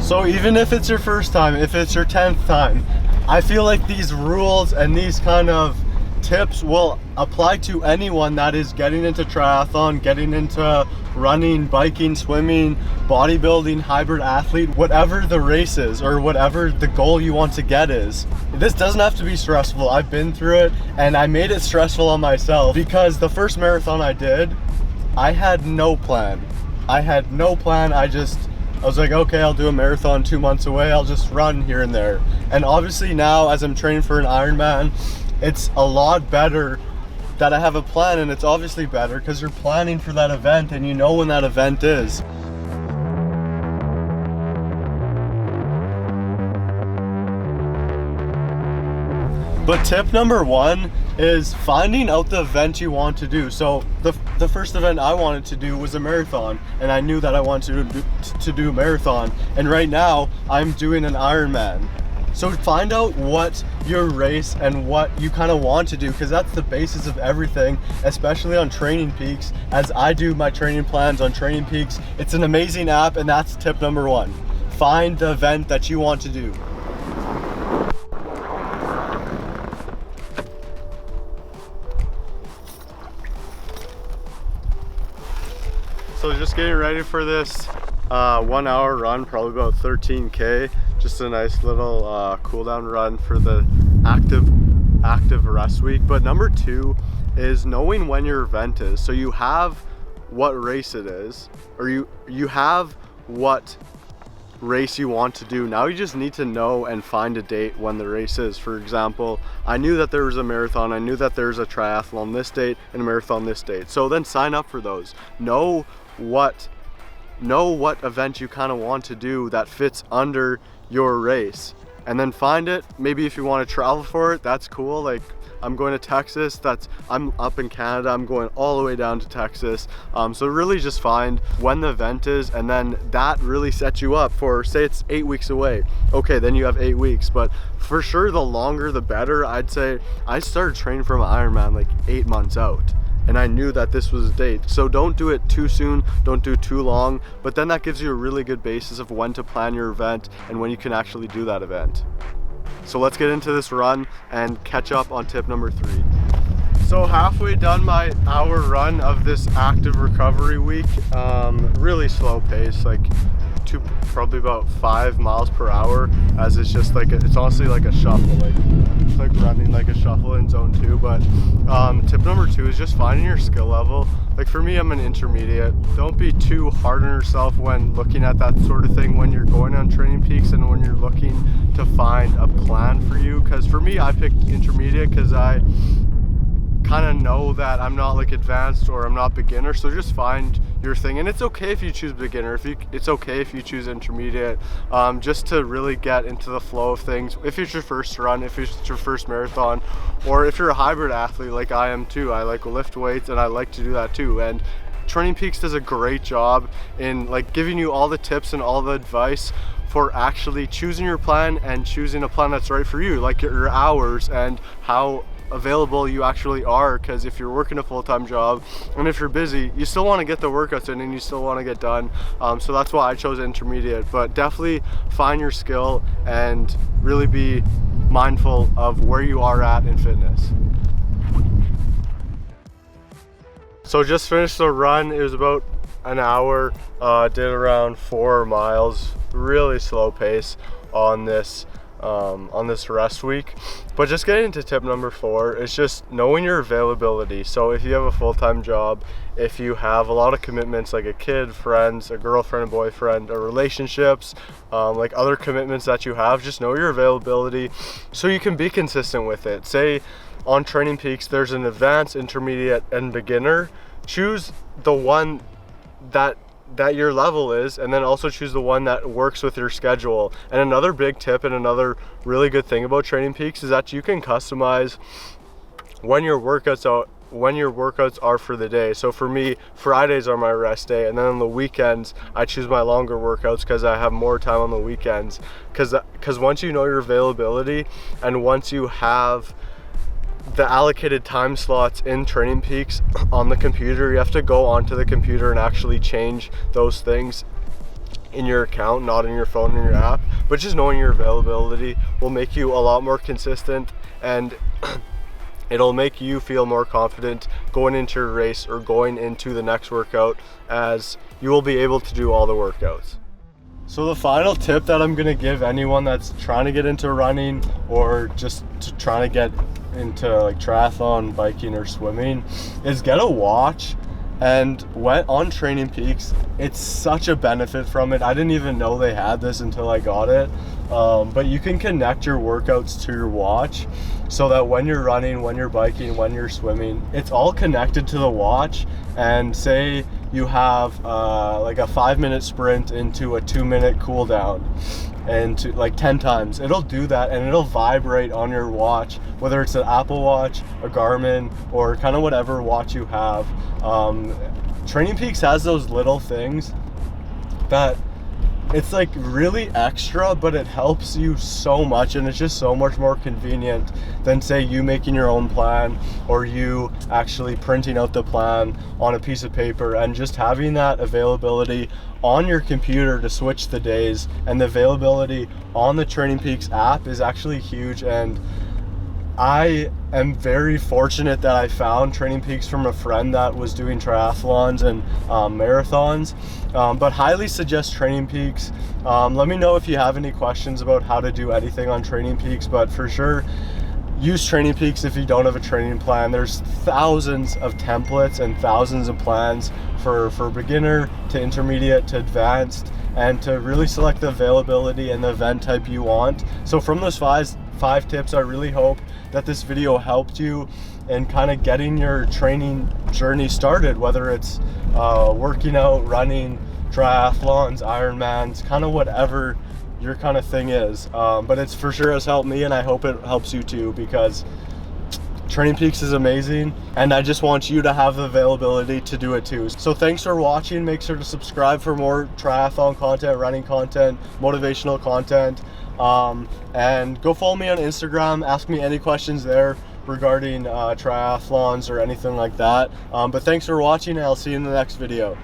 So even if it's your first time, if it's your 10th time, I feel like these rules and these kind of tips will apply to anyone that is getting into triathlon, getting into running, biking, swimming, bodybuilding, hybrid athlete, whatever the race is or whatever the goal you want to get is. This doesn't have to be stressful. I've been through it and I made it stressful on myself because the first marathon I did, I had no plan. I was like, okay, I'll do a marathon 2 months away. I'll just run here and there. And obviously now as I'm training for an Ironman, it's a lot better that I have a plan, and it's obviously better because you're planning for that event and you know when that event is. But tip number one is finding out the event you want to do. So the first event I wanted to do was a marathon, and I knew that I wanted to do a marathon. And right now I'm doing an Ironman. So find out what your race and what you kind of want to do, because that's the basis of everything, especially on Training Peaks. As I do my training plans on Training Peaks, it's an amazing app, and that's tip number one. Find the event that you want to do. So just getting ready for this 1 hour run, probably about 13K. Just a nice little cool down run for the active rest week. But number two is knowing when your event is. So you have what race it is, or you have what race you want to do. Now you just need to know and find a date when the race is. For example, I knew that there was a marathon, I knew that there's a triathlon this date and a marathon this date. So then sign up for those. Know what event you kind of want to do that fits under your race, and then find it. Maybe if you want to travel for it, that's cool. Like I'm going to Texas, I'm up in Canada, I'm going all the way down to Texas. So really just find when the event is, and then that really sets you up for, say it's 8 weeks away. Okay, then you have 8 weeks, but for sure the longer the better. I'd say I started training for my Ironman like 8 months out, and I knew that this was a date. So don't do it too soon, don't do too long, but then that gives you a really good basis of when to plan your event and when you can actually do that event. So let's get into this run and catch up on tip number 3. So halfway done my hour run of this active recovery week. Really slow pace, like probably about 5 miles per hour, as it's just like it's honestly like a shuffle, like it's like running like a shuffle in zone 2. But tip number 2 is just finding your skill level. Like for me, I'm an intermediate. Don't be too hard on yourself when looking at that sort of thing when you're going on Training Peaks and when you're looking to find a plan for you. Because for me, I picked intermediate because I kind of know that I'm not like advanced or I'm not beginner. So just find your thing, and it's okay if you choose beginner, it's okay if you choose intermediate, just to really get into the flow of things. If it's your first run, if it's your first marathon, or if you're a hybrid athlete like I am too. I like lift weights and I like to do that too, and Training Peaks does a great job in like giving you all the tips and all the advice for actually choosing your plan and choosing a plan that's right for you, like your hours and how available you actually are. Because if you're working a full-time job and if you're busy, you still want to get the workouts in and you still want to get done. So that's why I chose intermediate. But definitely find your skill and really be mindful of where you are at in fitness. So just finished the run. It was about an hour, did around 4 miles, really slow pace on this rest week. But just getting into tip number 4 is just knowing your availability. So if you have a full-time job, if you have a lot of commitments like a kid, friends, a girlfriend, a boyfriend, or relationships, like other commitments that you have, just know your availability so you can be consistent with it. Say on Training Peaks there's an advanced, intermediate, and beginner. Choose the one that your level is, and then also choose the one that works with your schedule. And another big tip and another really good thing about Training Peaks is that you can customize when your workouts are for the day. So for me, Fridays are my rest day, and then on the weekends I choose my longer workouts because I have more time on the weekends. Because once you know your availability and once you have the allocated time slots in Training Peaks on the computer, you have to go onto the computer and actually change those things in your account, not in your phone or your app, but just knowing your availability will make you a lot more consistent, and it'll make you feel more confident going into your race or going into the next workout, as you will be able to do all the workouts. So the final tip that I'm gonna give anyone that's trying to get into running or just trying to get into like triathlon, biking, or swimming is get a watch. And on Training Peaks, it's such a benefit from it. I didn't even know they had this until I got it. But you can connect your workouts to your watch so that when you're running, when you're biking, when you're swimming, it's all connected to the watch. And say you have like a 5-minute sprint into a 2-minute cool down, and to like 10 times, it'll do that, and it'll vibrate on your watch, whether it's an Apple Watch, a Garmin, or kind of whatever watch you have. Training Peaks has those little things that it's like really extra, but it helps you so much, and it's just so much more convenient than say you making your own plan or you actually printing out the plan on a piece of paper, and just having that availability on your computer to switch the days. And the availability on the Training Peaks app is actually huge, and I am very fortunate that I found Training Peaks from a friend that was doing triathlons and marathons, but highly suggest Training Peaks. Let me know if you have any questions about how to do anything on Training Peaks, but for sure use Training Peaks if you don't have a training plan. There's thousands of templates and thousands of plans for beginner to intermediate to advanced, and to really select the availability and the event type you want. So from those five tips, I really hope that this video helped you in kind of getting your training journey started, whether it's working out, running, triathlons, Ironmans, kind of whatever your kind of thing is. But it's for sure has helped me, and I hope it helps you too, because Training Peaks is amazing, and I just want you to have the availability to do it too. So thanks for watching. Make sure to subscribe for more triathlon content, running content, motivational content, and go follow me on Instagram. Ask me any questions there regarding triathlons or anything like that. But thanks for watching, and I'll see you in the next video.